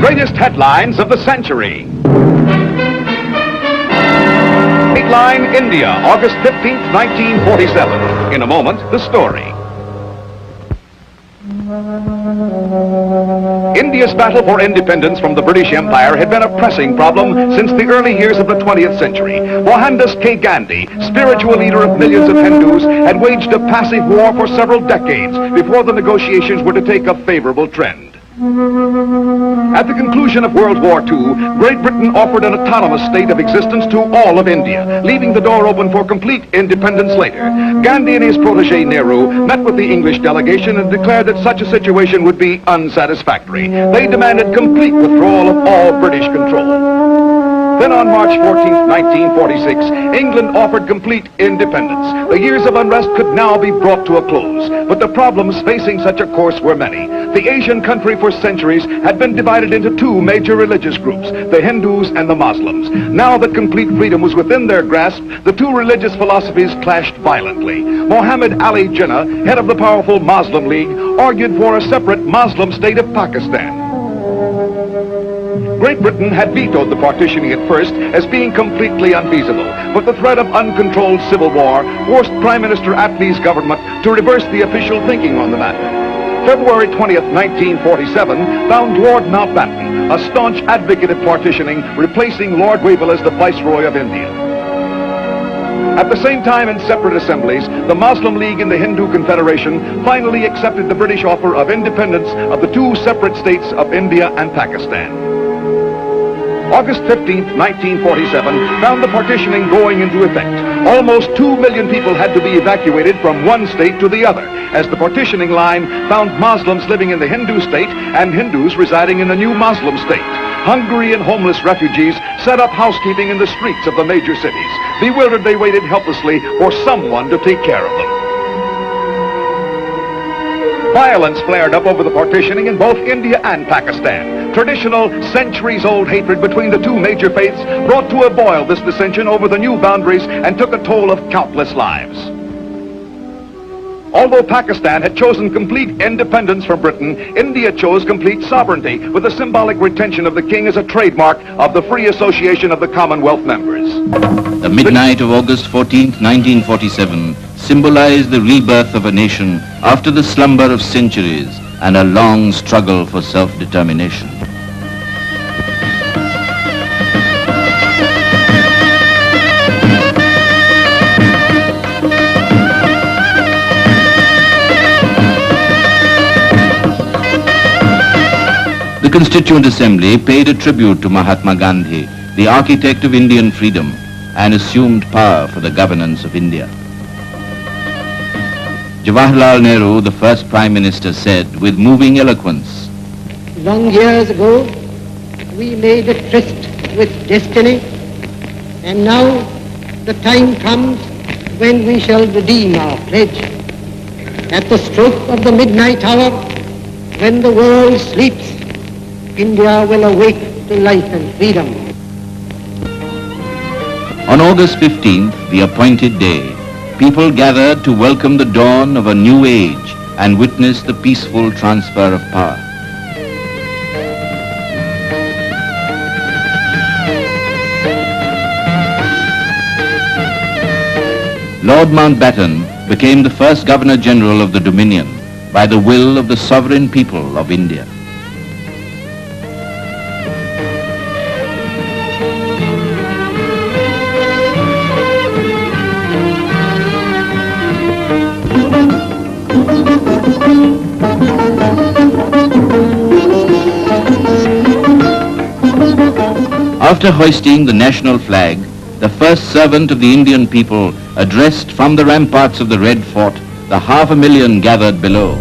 greatest headlines of the century. Dateline India, August 15th, 1947. In a moment, the story. India's battle for independence from the British Empire had been a pressing problem since the early years of the 20th century. Mohandas K. Gandhi, spiritual leader of millions of Hindus, had waged a passive war for several decades before the negotiations were to take a favorable trend. At the conclusion of World War II, Great Britain offered an autonomous state of existence to all of India, leaving the door open for complete independence later. Gandhi and his protege Nehru met with the English delegation and declared that such a situation would be unsatisfactory. They demanded complete withdrawal of all British control. Then on March 14, 1946, England offered complete independence. The years of unrest could now be brought to a close, but the problems facing such a course were many. The Asian country for centuries had been divided into two major religious groups, the Hindus and the Muslims. Now that complete freedom was within their grasp, the two religious philosophies clashed violently. Muhammad Ali Jinnah, head of the powerful Muslim League, argued for a separate Muslim state of Pakistan. Great Britain had vetoed the partitioning at first as being completely unfeasible, but the threat of uncontrolled civil war forced Prime Minister Attlee's government to reverse the official thinking on the matter. February 20th, 1947 found Lord Mountbatten, a staunch advocate of partitioning, replacing Lord Wavell as the Viceroy of India. At the same time, in separate assemblies, the Muslim League and the Hindu Confederation finally accepted the British offer of independence of the two separate states of India and Pakistan. August 15, 1947, found the partitioning going into effect. Almost 2 million people had to be evacuated from one state to the other, as the partitioning line found Muslims living in the Hindu state and Hindus residing in the new Muslim state. Hungry and homeless refugees set up housekeeping in the streets of the major cities. Bewildered, they waited helplessly for someone to take care of them. Violence flared up over the partitioning in both India and Pakistan. Traditional, centuries-old hatred between the two major faiths brought to a boil this dissension over the new boundaries and took a toll of countless lives. Although Pakistan had chosen complete independence from Britain, India chose complete sovereignty, with the symbolic retention of the king as a trademark of the free association of the Commonwealth members. The midnight of August 14, 1947, symbolized the rebirth of a nation after the slumber of centuries and a long struggle for self-determination. The Constituent Assembly paid a tribute to Mahatma Gandhi, the architect of Indian freedom, and assumed power for the governance of India. Jawaharlal Nehru, the first Prime Minister, said with moving eloquence, "Long years ago, we made a tryst with destiny, and now the time comes when we shall redeem our pledge. At the stroke of the midnight hour, when the world sleeps, India will awake to life and freedom." On August 15th, the appointed day, people gathered to welcome the dawn of a new age and witness the peaceful transfer of power. Lord Mountbatten became the first Governor-General of the Dominion by the will of the sovereign people of India. After hoisting the national flag, the first servant of the Indian people addressed from the ramparts of the Red Fort the 500,000 gathered below.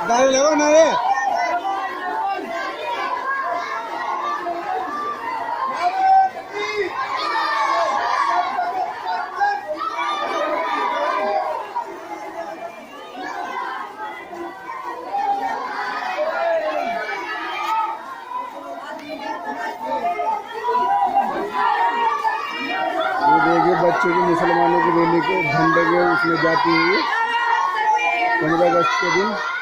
दारू लगो ना रे। ये देखिए बच्चों की मुसलमानों की रैली के झंडे के उसमें जाती हुई 15 अगस्त के दिन।